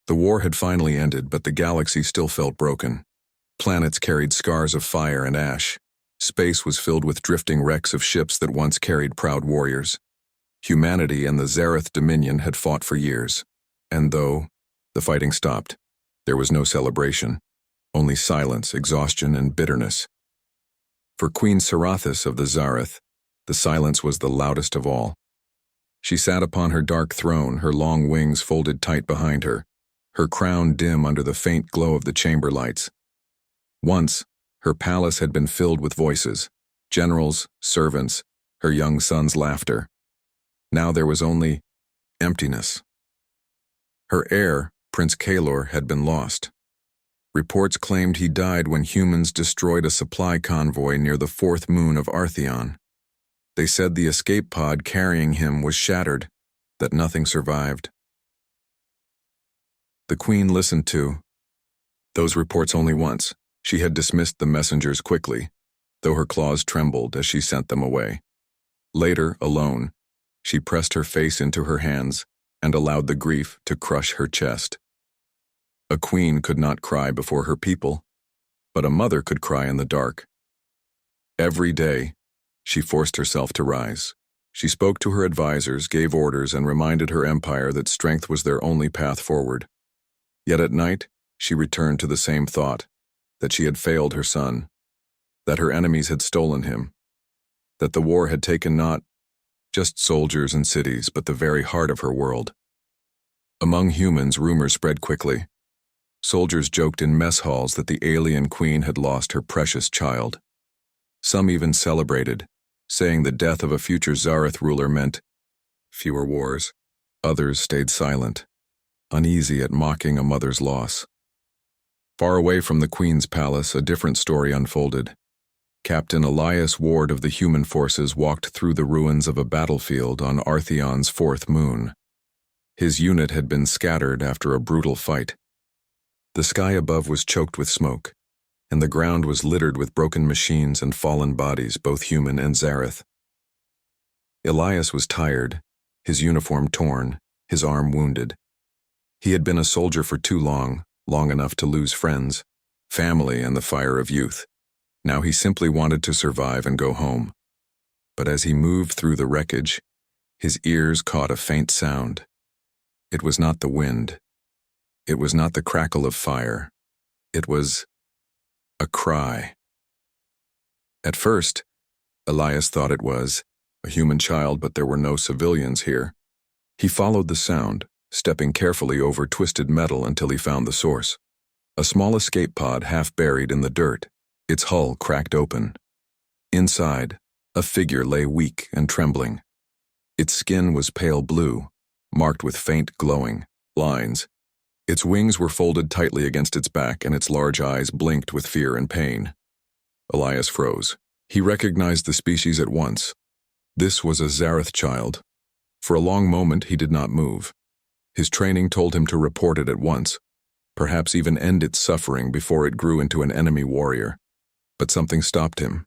The war had finally ended, but the galaxy still felt broken. Planets carried scars of fire and ash. Space was filled with drifting wrecks of ships that once carried proud warriors. Humanity and the Zareth Dominion had fought for years. And though the fighting stopped, there was no celebration, only silence, exhaustion, and bitterness. For Queen Sarathis of the Zareth, the silence was the loudest of all. She sat upon her dark throne, her long wings folded tight behind her, her crown dim under the faint glow of the chamber lights. Once, her palace had been filled with voices, generals, servants, her young son's laughter. Now there was only emptiness. Her heir, Prince Kalor, had been lost. Reports claimed he died when humans destroyed a supply convoy near the fourth moon of Artheon. They said the escape pod carrying him was shattered, that nothing survived. The Queen listened to those reports only once. She had dismissed the messengers quickly, though her claws trembled as she sent them away. Later, alone, she pressed her face into her hands and allowed the grief to crush her chest. A queen could not cry before her people, but a mother could cry in the dark. Every day, she forced herself to rise. She spoke to her advisors, gave orders, and reminded her empire that strength was their only path forward. Yet at night, she returned to the same thought, that she had failed her son, that her enemies had stolen him, that the war had taken not just soldiers and cities, but the very heart of her world. Among humans, rumors spread quickly. Soldiers joked in mess halls that the alien queen had lost her precious child. Some even celebrated, saying the death of a future Zareth ruler meant fewer wars. Others stayed silent, uneasy at mocking a mother's loss. Far away from the Queen's palace, a different story unfolded. Captain Elias Ward of the human forces walked through the ruins of a battlefield on Artheon's fourth moon. His unit had been scattered after a brutal fight. The sky above was choked with smoke, and the ground was littered with broken machines and fallen bodies, both human and Zareth. Elias was tired, his uniform torn, his arm wounded. He had been a soldier for too long enough to lose friends, family, and the fire of youth. Now he simply wanted to survive and go home. But as he moved through the wreckage, his ears caught a faint sound. It was not the wind. It was not the crackle of fire. It was a cry. At first, Elias thought it was a human child, but there were no civilians here. He followed the sound, stepping carefully over twisted metal until he found the source. A small escape pod half buried in the dirt, its hull cracked open. Inside, a figure lay weak and trembling. Its skin was pale blue, marked with faint glowing lines. Its wings were folded tightly against its back, and its large eyes blinked with fear and pain. Elias froze. He recognized the species at once. This was a Zareth child. For a long moment, he did not move. His training told him to report it at once, perhaps even end its suffering before it grew into an enemy warrior. But something stopped him.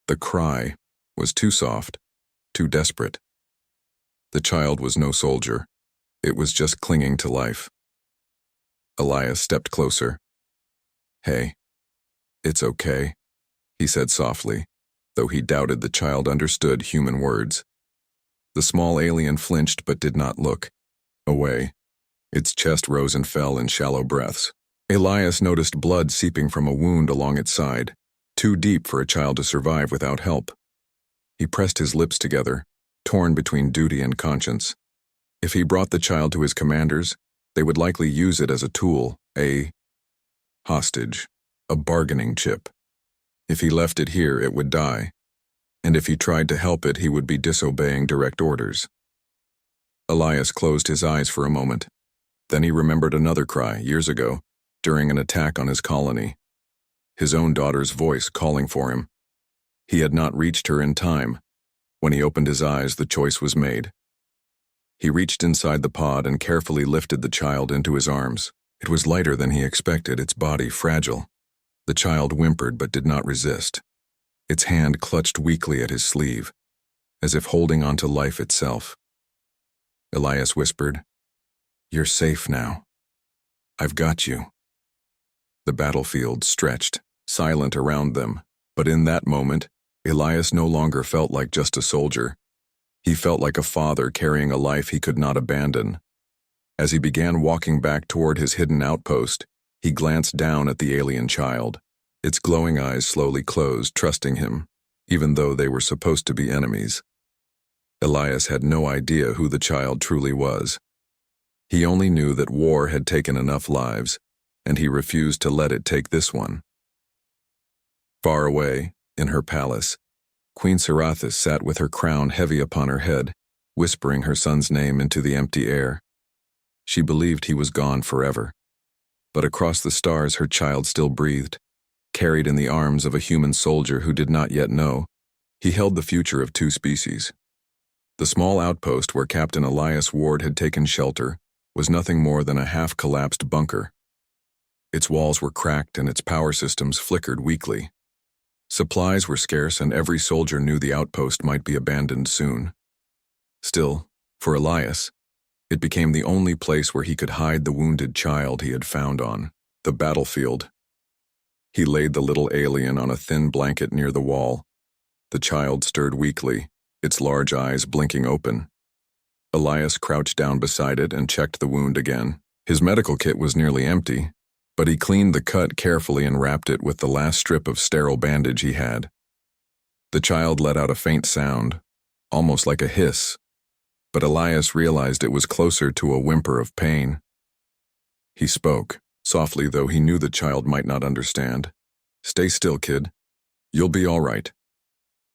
The cry was too soft, too desperate. The child was no soldier. It was just clinging to life. Elias stepped closer. "Hey, it's okay," he said softly, though he doubted the child understood human words. The small alien flinched but did not look away. Its chest rose and fell in shallow breaths. Elias noticed blood seeping from a wound along its side, too deep for a child to survive without help. He pressed his lips together, torn between duty and conscience. If he brought the child to his commanders, they would likely use it as a tool, a hostage, a bargaining chip. If he left it here, it would die. And if he tried to help it, he would be disobeying direct orders. Elias closed his eyes for a moment. Then he remembered another cry, years ago, during an attack on his colony. His own daughter's voice calling for him. He had not reached her in time. When he opened his eyes, the choice was made. He reached inside the pod and carefully lifted the child into his arms. It was lighter than he expected, its body fragile. The child whimpered but did not resist. Its hand clutched weakly at his sleeve, as if holding on to life itself. Elias whispered, "You're safe now." I've got you. The battlefield stretched, silent around them, but in that moment, Elias no longer felt like just a soldier. He felt like a father carrying a life he could not abandon. As he began walking back toward his hidden outpost, he glanced down at the alien child. Its glowing eyes slowly closed, trusting him, even though they were supposed to be enemies. Elias had no idea who the child truly was. He only knew that war had taken enough lives, and he refused to let it take this one. Far away, in her palace, Queen Serathis sat with her crown heavy upon her head, whispering her son's name into the empty air. She believed he was gone forever. But across the stars her child still breathed, carried in the arms of a human soldier who did not yet know. He held the future of two species. The small outpost where Captain Elias Ward had taken shelter was nothing more than a half-collapsed bunker. Its walls were cracked and its power systems flickered weakly. Supplies were scarce and every soldier knew the outpost might be abandoned soon. Still, for Elias, it became the only place where he could hide the wounded child he had found on the battlefield. He laid the little alien on a thin blanket near the wall. The child stirred weakly, its large eyes blinking open. Elias crouched down beside it and checked the wound again. His medical kit was nearly empty, but he cleaned the cut carefully and wrapped it with the last strip of sterile bandage he had. The child let out a faint sound, almost like a hiss, but Elias realized it was closer to a whimper of pain. He spoke, softly though he knew the child might not understand. "Stay still, kid. You'll be all right."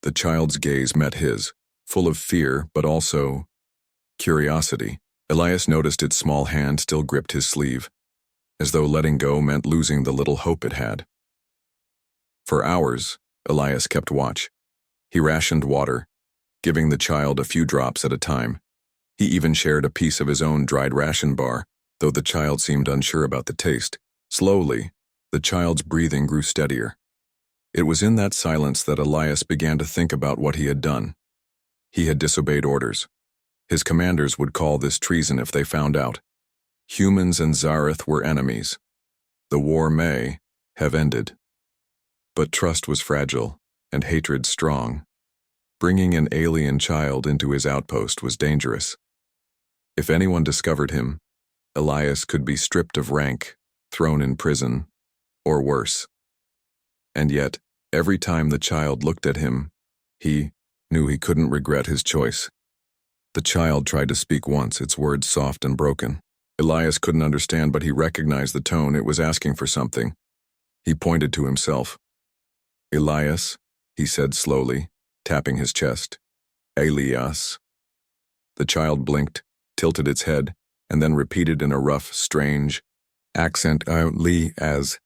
The child's gaze met his, full of fear but also curiosity. Elias noticed its small hand still gripped his sleeve, as though letting go meant losing the little hope it had. For hours, Elias kept watch. He rationed water, giving the child a few drops at a time. He even shared a piece of his own dried ration bar, though the child seemed unsure about the taste. Slowly, the child's breathing grew steadier. It was in that silence that Elias began to think about what he had done. He had disobeyed orders. His commanders would call this treason if they found out. Humans and Zareth were enemies. The war may have ended. But trust was fragile, and hatred strong. Bringing an alien child into his outpost was dangerous. If anyone discovered him, Elias could be stripped of rank, thrown in prison, or worse. And yet, every time the child looked at him, he knew he couldn't regret his choice. The child tried to speak once, its words soft and broken. Elias couldn't understand, but he recognized the tone. It was asking for something. He pointed to himself. "Elias," he said slowly, tapping his chest. "Elias." The child blinked, tilted its head, and then repeated in a rough, strange accent, "Elias."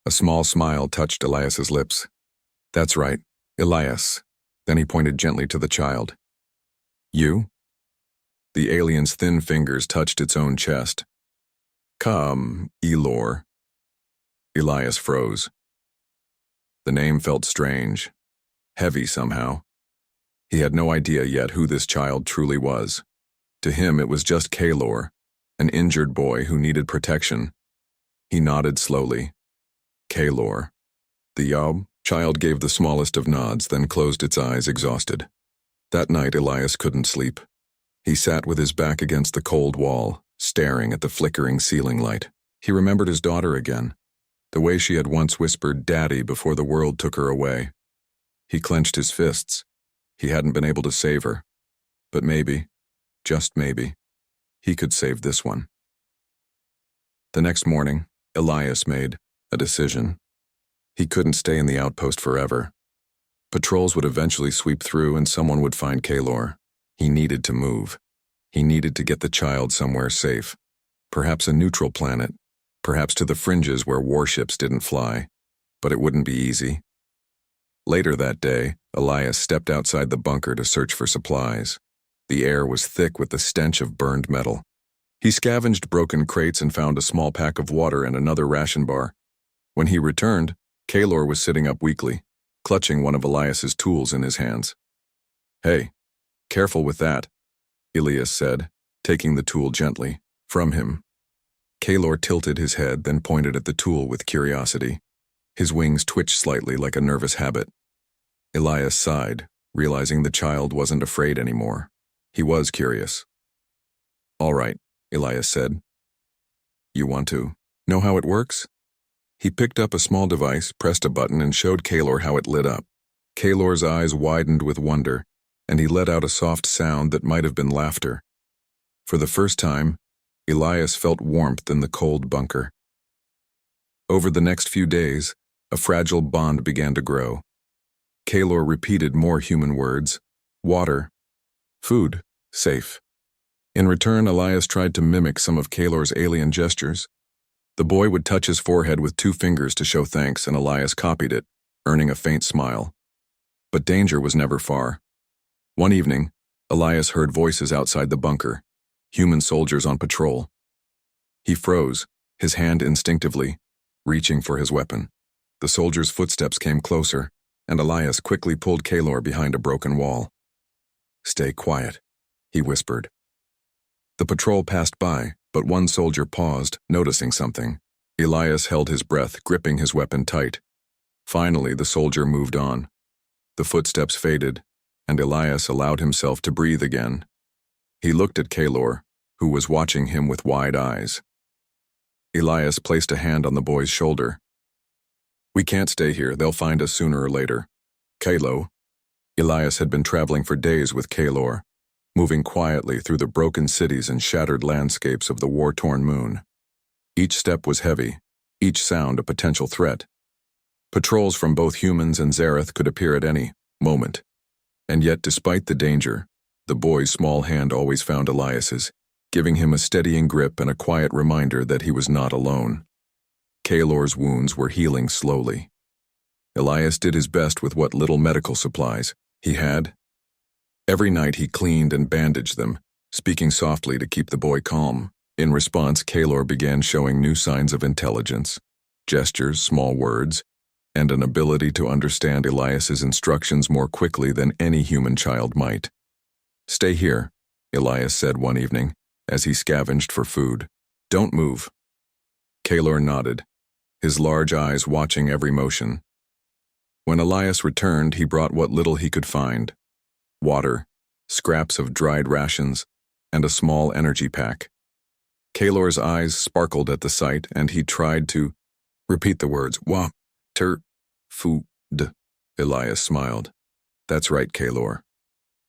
A small smile touched Elias's lips. "That's right, Elias." Then he pointed gently to the child. "You?" The alien's thin fingers touched its own chest. "Come, Elor." Elias froze. The name felt strange, heavy somehow. He had no idea yet who this child truly was. To him it was just Kalor, an injured boy who needed protection. He nodded slowly. "Kalor." The child gave the smallest of nods, then closed its eyes, exhausted. That night Elias couldn't sleep. He sat with his back against the cold wall, staring at the flickering ceiling light. He remembered his daughter again, the way she had once whispered "Daddy" before the world took her away. He clenched his fists. He hadn't been able to save her. But maybe, just maybe, he could save this one. The next morning, Elias made a decision. He couldn't stay in the outpost forever. Patrols would eventually sweep through and someone would find Kalor. He needed to move. He needed to get the child somewhere safe. Perhaps a neutral planet. Perhaps to the fringes where warships didn't fly. But it wouldn't be easy. Later that day, Elias stepped outside the bunker to search for supplies. The air was thick with the stench of burned metal. He scavenged broken crates and found a small pack of water and another ration bar. When he returned, Kalor was sitting up weakly, clutching one of Elias's tools in his hands. "Hey, careful with that," Elias said, taking the tool gently from him. Kaylor tilted his head, then pointed at the tool with curiosity. His wings twitched slightly like a nervous habit. Elias sighed, realizing the child wasn't afraid anymore. He was curious. "All right," Elias said. "You want to know how it works?" He picked up a small device, pressed a button, and showed Kaylor how it lit up. Kaylor's eyes widened with wonder, and he let out a soft sound that might have been laughter. For the first time, Elias felt warmth in the cold bunker. Over the next few days, a fragile bond began to grow. Kaylor repeated more human words: water, food, safe. In return, Elias tried to mimic some of Kaylor's alien gestures. The boy would touch his forehead with 2 fingers to show thanks, and Elias copied it, earning a faint smile. But danger was never far. One evening, Elias heard voices outside the bunker, human soldiers on patrol. He froze, his hand instinctively, reaching for his weapon. The soldiers' footsteps came closer, and Elias quickly pulled Kaylor behind a broken wall. "Stay quiet," he whispered. The patrol passed by, but one soldier paused, noticing something. Elias held his breath, gripping his weapon tight. Finally, the soldier moved on. The footsteps faded, and Elias allowed himself to breathe again. He looked at Kaylor, who was watching him with wide eyes. Elias placed a hand on the boy's shoulder. "We can't stay here. They'll find us sooner or later. Kaylo." Elias had been traveling for days with Kaylor, moving quietly through the broken cities and shattered landscapes of the war-torn moon. Each step was heavy, each sound a potential threat. Patrols from both humans and Zareth could appear at any moment. And yet, despite the danger, the boy's small hand always found Elias's, giving him a steadying grip and a quiet reminder that he was not alone. Kaylor's wounds were healing slowly. Elias did his best with what little medical supplies he had. Every night he cleaned and bandaged them, speaking softly to keep the boy calm. In response, Kaylor began showing new signs of intelligence, gestures, small words, and an ability to understand Elias's instructions more quickly than any human child might. "Stay here," Elias said one evening, as he scavenged for food. "Don't move." Kaylor nodded, his large eyes watching every motion. When Elias returned, he brought what little he could find: water, scraps of dried rations, and a small energy pack. Kaylor's eyes sparkled at the sight, and he tried to repeat the words, food. Elias smiled. "That's right, Kaylor.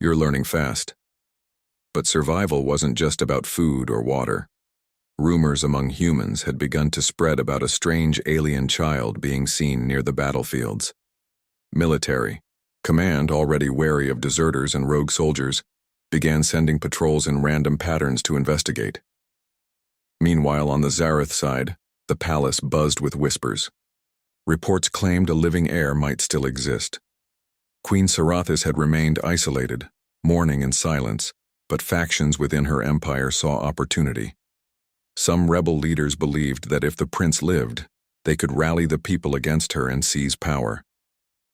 You're learning fast." But survival wasn't just about food or water. Rumors among humans had begun to spread about a strange alien child being seen near the battlefields. Military command, already wary of deserters and rogue soldiers, began sending patrols in random patterns to investigate. Meanwhile, on the Zareth side, the palace buzzed with whispers. Reports claimed a living heir might still exist. Queen Sarathis had remained isolated, mourning in silence, but factions within her empire saw opportunity. Some rebel leaders believed that if the prince lived, they could rally the people against her and seize power.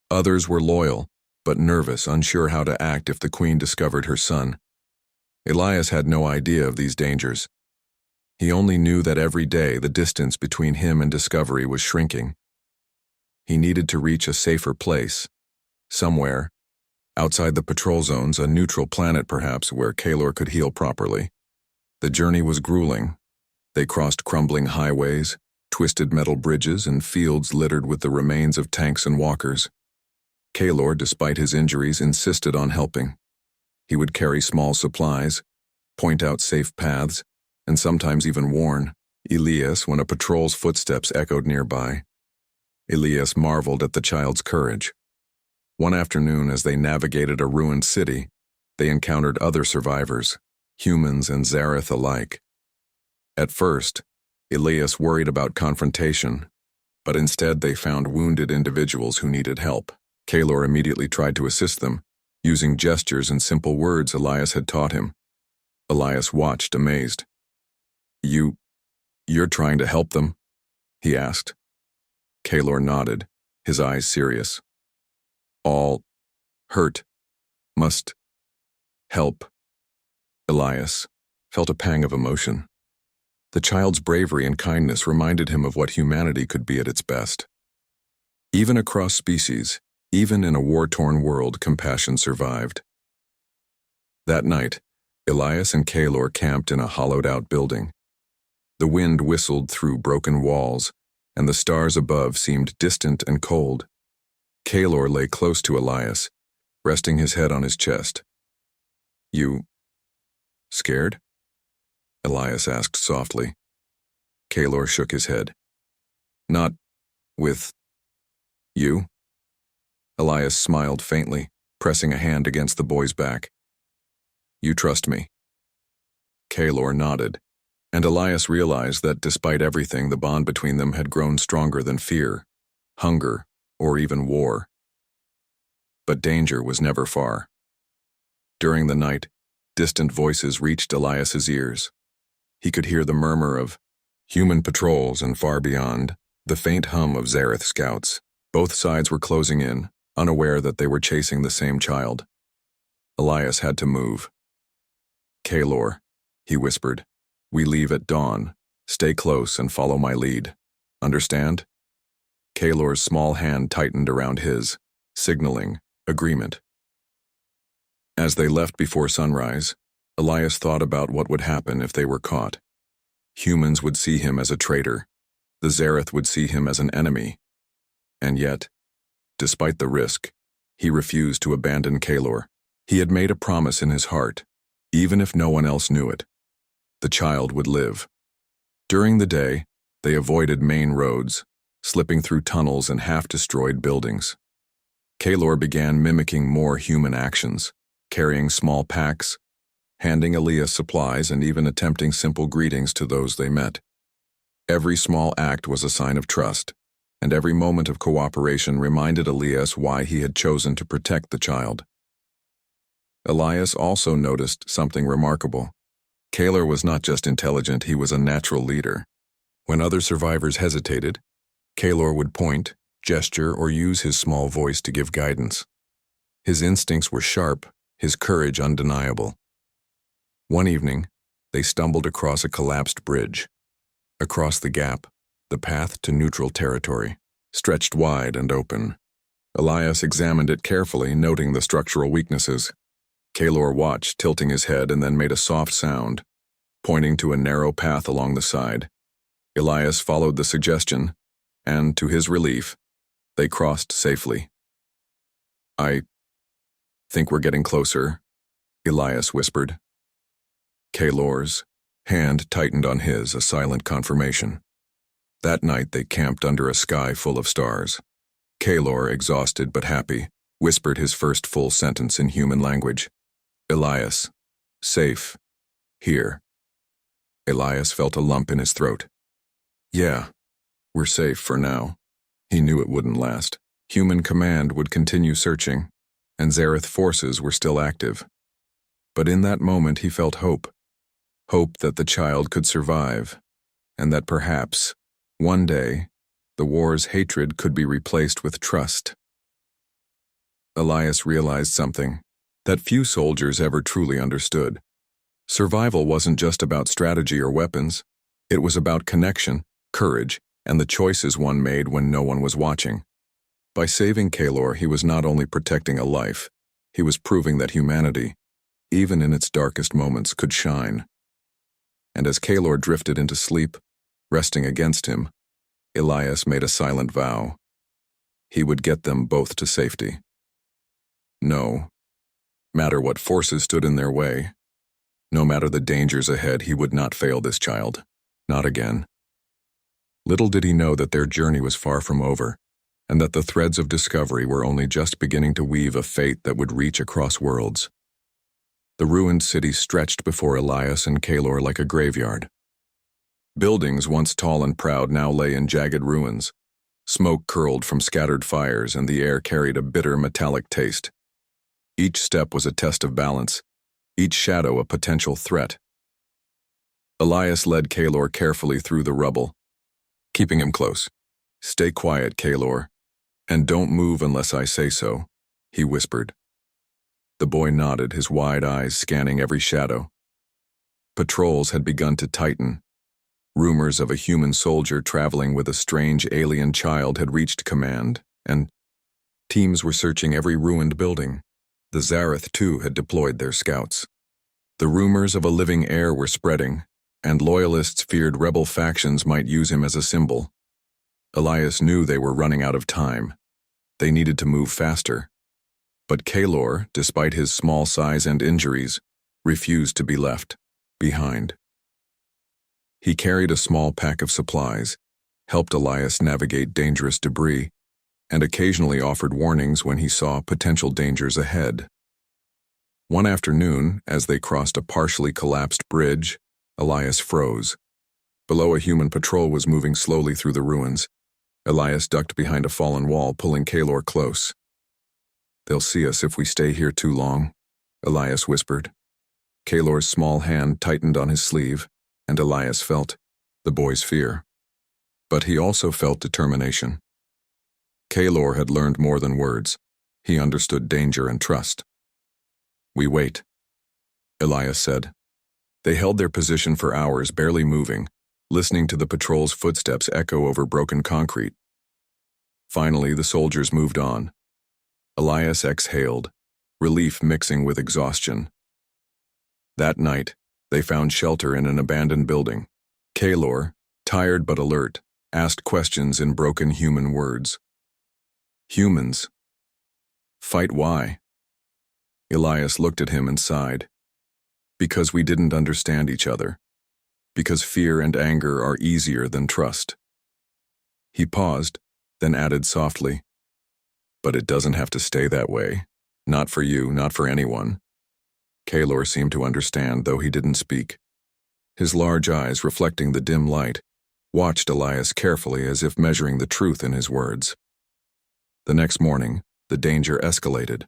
Others were loyal, but nervous, unsure how to act if the queen discovered her son. Elias had no idea of these dangers. He only knew that every day the distance between him and discovery was shrinking. He needed to reach a safer place, somewhere, outside the patrol zones, a neutral planet perhaps, where Kaylor could heal properly. The journey was grueling. They crossed crumbling highways, twisted metal bridges, and fields littered with the remains of tanks and walkers. Kaylor, despite his injuries, insisted on helping. He would carry small supplies, point out safe paths, and sometimes even warn Elias when a patrol's footsteps echoed nearby. Elias marveled at the child's courage. One afternoon, as they navigated a ruined city, they encountered other survivors, humans and Zareth alike. At first, Elias worried about confrontation, but instead they found wounded individuals who needed help. Kaylor immediately tried to assist them, using gestures and simple words Elias had taught him. Elias watched, amazed. You're trying to help them?" he asked. Kaylor nodded, his eyes serious. "All hurt must help." Elias felt a pang of emotion. The child's bravery and kindness reminded him of what humanity could be at its best. Even across species, even in a war-torn world, compassion survived. That night, Elias and Kaylor camped in a hollowed-out building. The wind whistled through broken walls, and the stars above seemed distant and cold. Kaylor lay close to Elias, resting his head on his chest. "You scared?" Elias asked softly. Kaylor shook his head. "Not with you?" Elias smiled faintly, pressing a hand against the boy's back. "You trust me?" Kaylor nodded, and Elias realized that despite everything, the bond between them had grown stronger than fear, hunger, or even war. But danger was never far. During the night, distant voices reached Elias's ears. He could hear the murmur of human patrols and, far beyond, the faint hum of Zareth scouts. Both sides were closing in, unaware that they were chasing the same child. Elias had to move. "Kaylor," he whispered, "we leave at dawn. Stay close and follow my lead. Understand?" Kaylor's small hand tightened around his, signaling agreement. As they left before sunrise, Elias thought about what would happen if they were caught. Humans would see him as a traitor. The Zareth would see him as an enemy. And yet, despite the risk, he refused to abandon Kaylor. He had made a promise in his heart, even if no one else knew it. The child would live. During the day, they avoided main roads, slipping through tunnels and half-destroyed buildings. Kaylor began mimicking more human actions, carrying small packs, handing Elias supplies, and even attempting simple greetings to those they met. Every small act was a sign of trust, and every moment of cooperation reminded Elias why he had chosen to protect the child. Elias also noticed something remarkable. Kaylor was not just intelligent, he was a natural leader. When other survivors hesitated, Kaylor would point, gesture, or use his small voice to give guidance. His instincts were sharp, his courage undeniable. One evening, they stumbled across a collapsed bridge. Across the gap, the path to neutral territory stretched wide and open. Elias examined it carefully, noting the structural weaknesses. Kaylor watched, tilting his head, and then made a soft sound, pointing to a narrow path along the side. Elias followed the suggestion, and, to his relief, they crossed safely. "I think we're getting closer," Elias whispered. Kaylor's hand tightened on his, a silent confirmation. That night they camped under a sky full of stars. Kaylor, exhausted but happy, whispered his first full sentence in human language. "Elias, safe, here." Elias felt a lump in his throat. "Yeah, we're safe for now." He knew it wouldn't last. Human command would continue searching, and Zareth forces were still active. But in that moment he felt hope. Hope that the child could survive, and that perhaps, one day, the war's hatred could be replaced with trust. Elias realized something that few soldiers ever truly understood. Survival wasn't just about strategy or weapons. It was about connection, courage, and the choices one made when no one was watching. By saving Kaylor, he was not only protecting a life, he was proving that humanity, even in its darkest moments, could shine. And as Kaylor drifted into sleep, resting against him, Elias made a silent vow. He would get them both to safety. No matter what forces stood in their way, no matter the dangers ahead, he would not fail this child. Not again. Little did he know that their journey was far from over, and that the threads of discovery were only just beginning to weave a fate that would reach across worlds. The ruined city stretched before Elias and Kaylor like a graveyard. Buildings once tall and proud now lay in jagged ruins. Smoke curled from scattered fires, and the air carried a bitter metallic taste. Each step was a test of balance, each shadow a potential threat. Elias led Kaylor carefully through the rubble, keeping him close. "Stay quiet, Kaylor, and don't move unless I say so," he whispered. The boy nodded, his wide eyes scanning every shadow. Patrols had begun to tighten. Rumors of a human soldier traveling with a strange alien child had reached command, and teams were searching every ruined building. The Zareth, too, had deployed their scouts. The rumors of a living heir were spreading, and loyalists feared rebel factions might use him as a symbol. Elias knew they were running out of time. They needed to move faster. But Kaelor, despite his small size and injuries, refused to be left behind. He carried a small pack of supplies, helped Elias navigate dangerous debris, and occasionally offered warnings when he saw potential dangers ahead. One afternoon, as they crossed a partially collapsed bridge, Elias froze. Below, a human patrol was moving slowly through the ruins. Elias ducked behind a fallen wall, pulling Kaelor close. "They'll see us if we stay here too long," Elias whispered. Kaelor's small hand tightened on his sleeve, and Elias felt the boy's fear. But he also felt determination. Kaelor had learned more than words. He understood danger and trust. "We wait," Elias said. They held their position for hours, barely moving, listening to the patrol's footsteps echo over broken concrete. Finally, the soldiers moved on. Elias exhaled, relief mixing with exhaustion. That night, they found shelter in an abandoned building. Kaelor, tired but alert, asked questions in broken human words. "Humans. Fight why?" Elias looked at him and sighed. "Because we didn't understand each other. Because fear and anger are easier than trust." He paused, then added softly, "But it doesn't have to stay that way. Not for you, not for anyone." Kaelor seemed to understand, though he didn't speak. His large eyes, reflecting the dim light, watched Elias carefully as if measuring the truth in his words. The next morning, the danger escalated.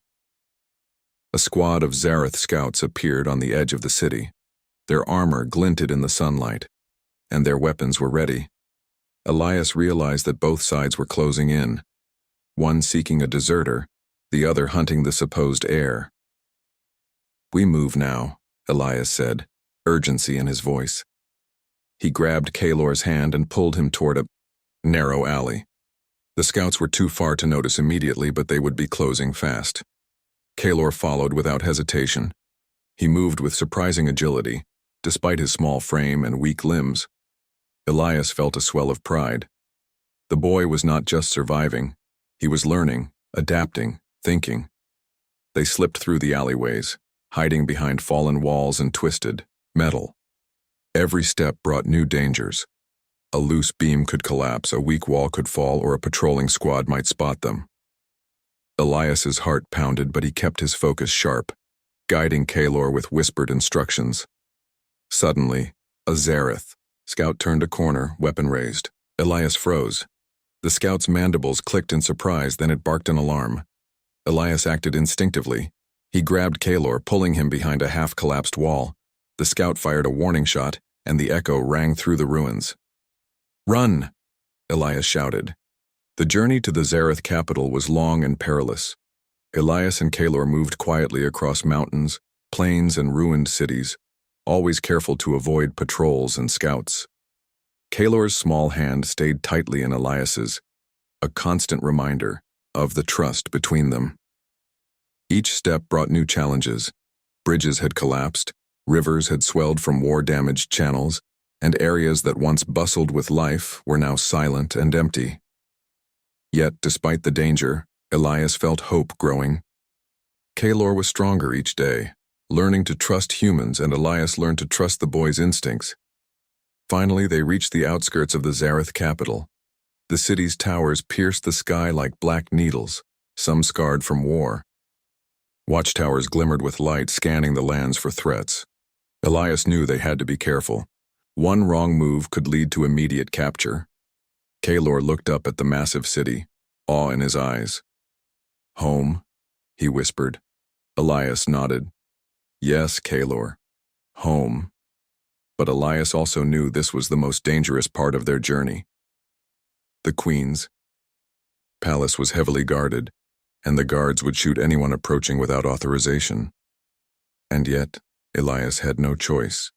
A squad of Zareth scouts appeared on the edge of the city. Their armor glinted in the sunlight, and their weapons were ready. Elias realized that both sides were closing in, one seeking a deserter, the other hunting the supposed heir. "We move now," Elias said, urgency in his voice. He grabbed Kaelor's hand and pulled him toward a narrow alley. The scouts were too far to notice immediately, but they would be closing fast. Kaelor followed without hesitation. He moved with surprising agility, despite his small frame and weak limbs. Elias felt a swell of pride. The boy was not just surviving. He was learning, adapting, thinking. They slipped through the alleyways, hiding behind fallen walls and twisted metal. Every step brought new dangers. A loose beam could collapse, a weak wall could fall, or a patrolling squad might spot them. Elias's heart pounded, but he kept his focus sharp, guiding Kaelor with whispered instructions. Suddenly, a Zareth scout turned a corner, weapon raised. Elias froze. The scout's mandibles clicked in surprise, then it barked an alarm. Elias acted instinctively. He grabbed Kaelor, pulling him behind a half-collapsed wall. The scout fired a warning shot, and the echo rang through the ruins. "Run!" Elias shouted. The journey to the Zareth capital was long and perilous. Elias and Kaelor moved quietly across mountains, plains, and ruined cities, always careful to avoid patrols and scouts. Kaelor's small hand stayed tightly in Elias's, a constant reminder of the trust between them. Each step brought new challenges. Bridges had collapsed, rivers had swelled from war-damaged channels, and areas that once bustled with life were now silent and empty. Yet, despite the danger, Elias felt hope growing. Kaelor was stronger each day, learning to trust humans, and Elias learned to trust the boy's instincts. Finally, they reached the outskirts of the Zareth capital. The city's towers pierced the sky like black needles, some scarred from war. Watchtowers glimmered with light, scanning the lands for threats. Elias knew they had to be careful. One wrong move could lead to immediate capture. Kaelor looked up at the massive city, awe in his eyes. "Home," he whispered. Elias nodded. "Yes, Kaelor. Home." But Elias also knew this was the most dangerous part of their journey. The Queen's palace was heavily guarded, and the guards would shoot anyone approaching without authorization. And yet, Elias had no choice.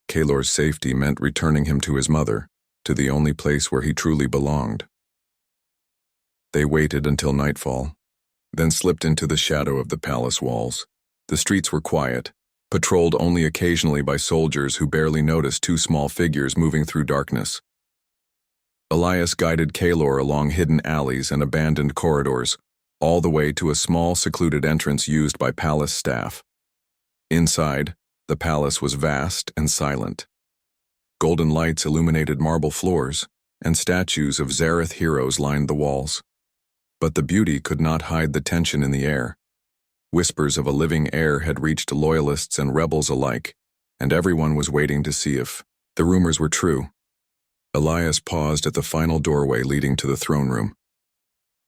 Kaelor's safety meant returning him to his mother, to the only place where he truly belonged. They waited until nightfall, then slipped into the shadow of the palace walls. The streets were quiet, patrolled only occasionally by soldiers who barely noticed two small figures moving through darkness. Elias guided Kaelor along hidden alleys and abandoned corridors, all the way to a small secluded entrance used by palace staff. Inside, the palace was vast and silent. Golden lights illuminated marble floors, and statues of Zareth heroes lined the walls. But the beauty could not hide the tension in the air. Whispers of a living heir had reached loyalists and rebels alike, and everyone was waiting to see if the rumors were true. Elias paused at the final doorway leading to the throne room.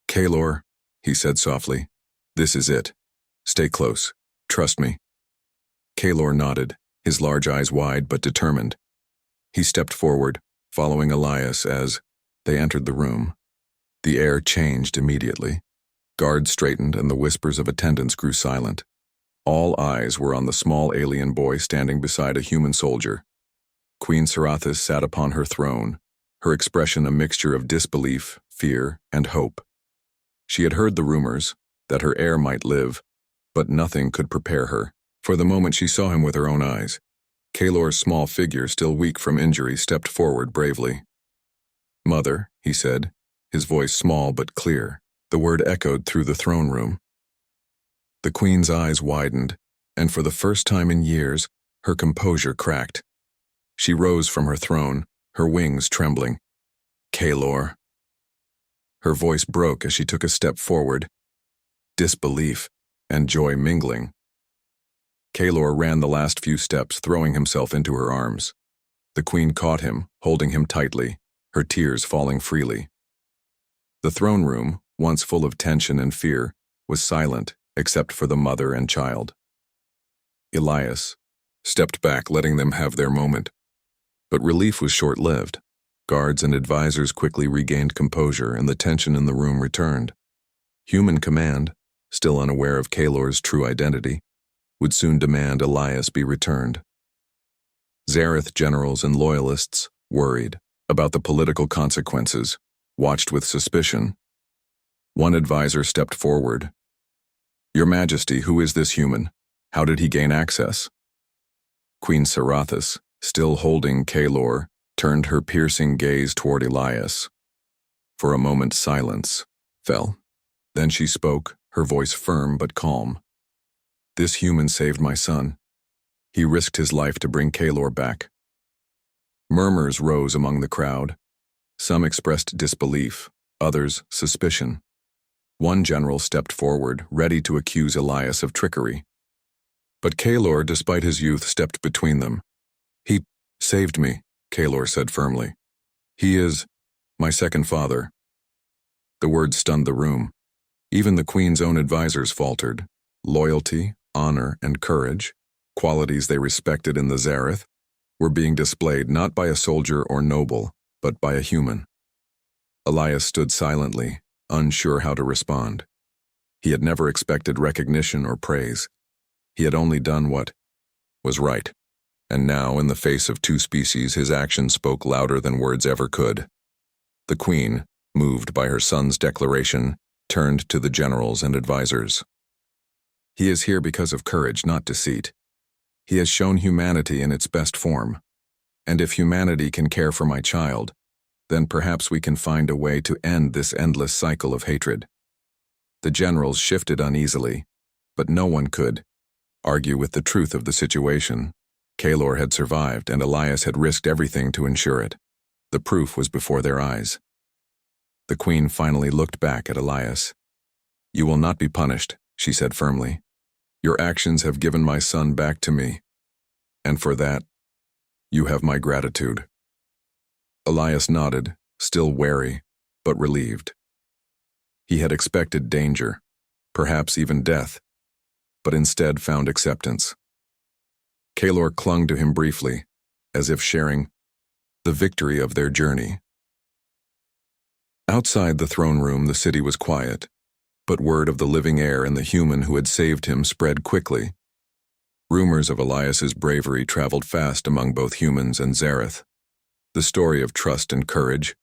"Kaelor," he said softly, "this is it. Stay close. Trust me." Kaelor nodded, his large eyes wide but determined. He stepped forward, following Elias as they entered the room. The air changed immediately. Guards straightened and the whispers of attendants grew silent. All eyes were on the small alien boy standing beside a human soldier. Queen Sarathis sat upon her throne, her expression a mixture of disbelief, fear, and hope. She had heard the rumors that her heir might live, but nothing could prepare her for the moment she saw him with her own eyes. Kaelor's small figure, still weak from injury, stepped forward bravely. "Mother," he said, his voice small but clear. The word echoed through the throne room. The queen's eyes widened, and for the first time in years, her composure cracked. She rose from her throne, her wings trembling. "Kaelor." Her voice broke as she took a step forward, disbelief and joy mingling. Kaelor ran the last few steps, throwing himself into her arms. The queen caught him, holding him tightly, her tears falling freely. The throne room, once full of tension and fear, was silent except for the mother and child. Elias stepped back, letting them have their moment. But relief was short-lived. Guards and advisors quickly regained composure, and the tension in the room returned. Human command, still unaware of Kaelor's true identity, would soon demand Elias be returned. Zareth generals and loyalists, worried about the political consequences, watched with suspicion. One advisor stepped forward. "Your Majesty, who is this human? How did he gain access?" Queen Sarathis, still holding Kaelor, turned her piercing gaze toward Elias. For a moment silence fell. Then she spoke, her voice firm but calm. "This human saved my son. He risked his life to bring Kaelor back." Murmurs rose among the crowd. Some expressed disbelief, others suspicion. One general stepped forward, ready to accuse Elias of trickery. But Kaelor, despite his youth, stepped between them. "He saved me," Kaelor said firmly. "He is my second father." The words stunned the room. Even the queen's own advisors faltered. Loyalty, honor, and courage, qualities they respected in the Zareth, were being displayed not by a soldier or noble, but by a human. Elias stood silently, unsure how to respond. He had never expected recognition or praise. He had only done what was right. And now, in the face of two species, his actions spoke louder than words ever could. The queen, moved by her son's declaration, turned to the generals and advisors. "He is here because of courage, not deceit. He has shown humanity in its best form. And if humanity can care for my child, then perhaps we can find a way to end this endless cycle of hatred." The generals shifted uneasily, but no one could argue with the truth of the situation. Kaelor had survived, and Elias had risked everything to ensure it. The proof was before their eyes. The queen finally looked back at Elias. "You will not be punished," she said firmly. "Your actions have given my son back to me, and for that, you have my gratitude." Elias nodded, still wary, but relieved. He had expected danger, perhaps even death, but instead found acceptance. Kaelor clung to him briefly, as if sharing the victory of their journey. Outside the throne room, the city was quiet, but word of the living heir and the human who had saved him spread quickly. Rumors of Elias's bravery traveled fast among both humans and Zareth. The story of trust and courage,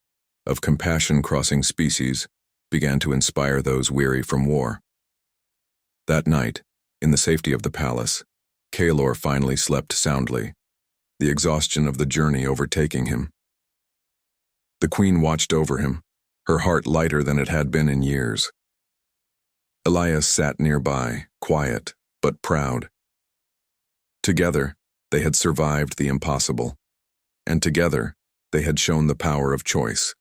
of compassion crossing species, began to inspire those weary from war. That night, in the safety of the palace, Kaelor finally slept soundly, the exhaustion of the journey overtaking him. The queen watched over him, her heart lighter than it had been in years. Elias sat nearby, quiet but proud. Together, they had survived the impossible, and together, they had shown the power of choice,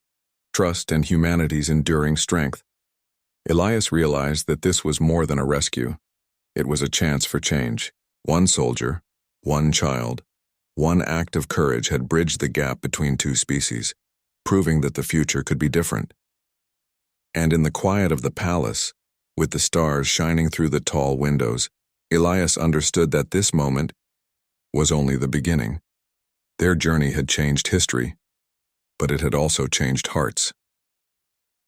trust, and humanity's enduring strength. Elias realized that this was more than a rescue. It was a chance for change. One soldier, one child, one act of courage had bridged the gap between two species, proving that the future could be different. And in the quiet of the palace, with the stars shining through the tall windows, Elias understood that this moment was only the beginning. Their journey had changed history, but it had also changed hearts.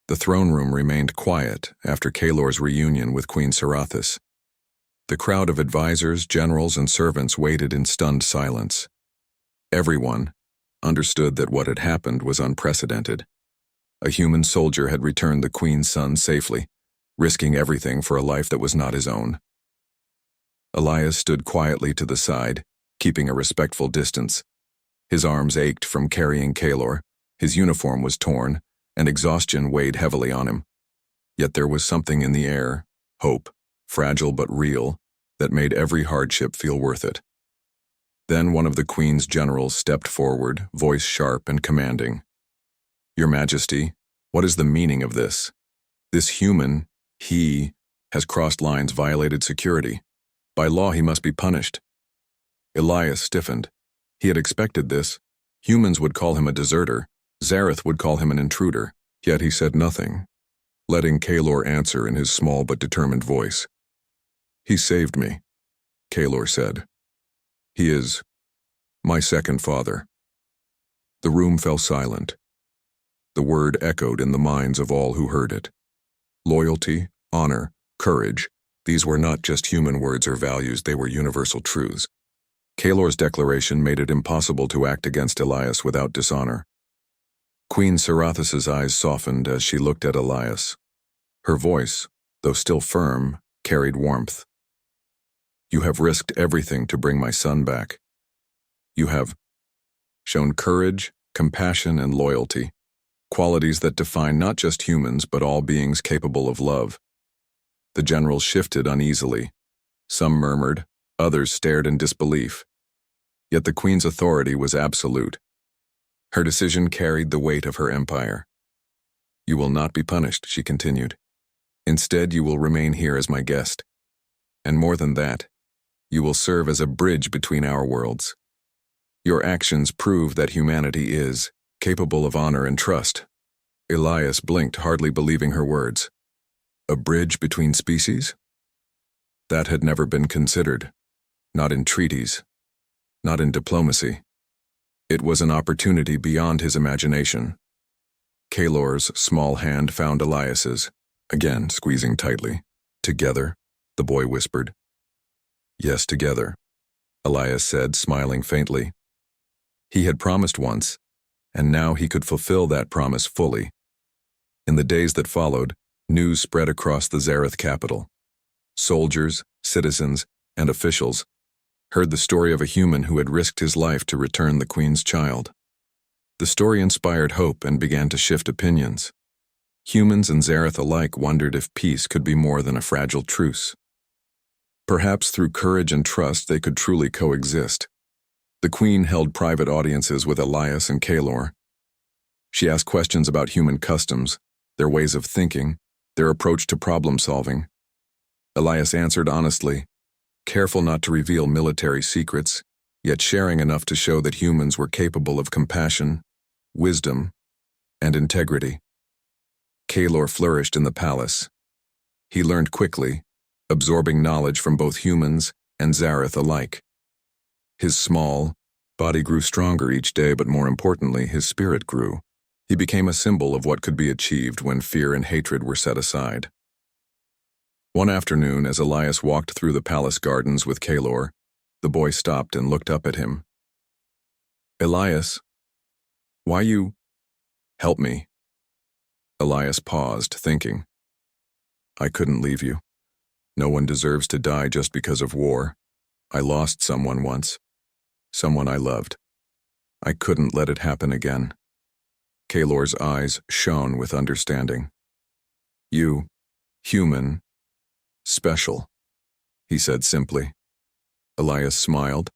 The throne room remained quiet after Kaelor's reunion with Queen Sarathis. The crowd of advisors, generals, and servants waited in stunned silence. Everyone understood that what had happened was unprecedented. A human soldier had returned the queen's son safely, risking everything for a life that was not his own. Elias stood quietly to the side, keeping a respectful distance. His arms ached from carrying Kaelor, his uniform was torn, and exhaustion weighed heavily on him. Yet there was something in the air, hope, fragile but real, that made every hardship feel worth it. Then one of the queen's generals stepped forward, voice sharp and commanding. "Your Majesty, what is the meaning of this? This human, he, has crossed lines, violated security. By law, he must be punished." Elias stiffened. He had expected this. Humans would call him a deserter. Zareth would call him an intruder. Yet he said nothing, letting Kaelor answer in his small but determined voice. "He saved me," Kaelor said. "He is my second father." The room fell silent. The word echoed in the minds of all who heard it. Loyalty, honor, courage, these were not just human words or values, they were universal truths. Kaelor's declaration made it impossible to act against Elias without dishonor. Queen Sarathis's eyes softened as she looked at Elias. Her voice, though still firm, carried warmth. "You have risked everything to bring my son back. You have shown courage, compassion, and loyalty, qualities that define not just humans but all beings capable of love." The generals shifted uneasily. Some murmured, others stared in disbelief. Yet the queen's authority was absolute. Her decision carried the weight of her empire. "You will not be punished," she continued. "Instead, you will remain here as my guest. And more than that, you will serve as a bridge between our worlds. Your actions prove that humanity is capable of honor and trust." Elias blinked, hardly believing her words. A bridge between species? That had never been considered. Not in treaties. Not in diplomacy. It was an opportunity beyond his imagination. Kaelor's small hand found Elias's, again squeezing tightly. "Together," the boy whispered. "Yes, together," Elias said, smiling faintly. He had promised once, and now he could fulfill that promise fully. In the days that followed, news spread across the Zareth capital. Soldiers, citizens, and officials heard the story of a human who had risked his life to return the queen's child. The story inspired hope and began to shift opinions. Humans and Zareth alike wondered if peace could be more than a fragile truce. Perhaps through courage and trust they could truly coexist. The queen held private audiences with Elias and Kaelor. She asked questions about human customs, their ways of thinking, their approach to problem-solving. Elias answered honestly, careful not to reveal military secrets, yet sharing enough to show that humans were capable of compassion, wisdom, and integrity. Kaelor flourished in the palace. He learned quickly, absorbing knowledge from both humans and Zareth alike. His small body grew stronger each day, but more importantly, his spirit grew. He became a symbol of what could be achieved when fear and hatred were set aside. One afternoon, as Elias walked through the palace gardens with Kaelor, The boy stopped and looked up at him. Elias, why you? Help me. Elias paused, thinking. I couldn't leave you. No one deserves to die just because of war. I lost someone once. Someone I loved. I couldn't let it happen again. Kalor's eyes shone with understanding. You, human, special, he said simply. Elias smiled.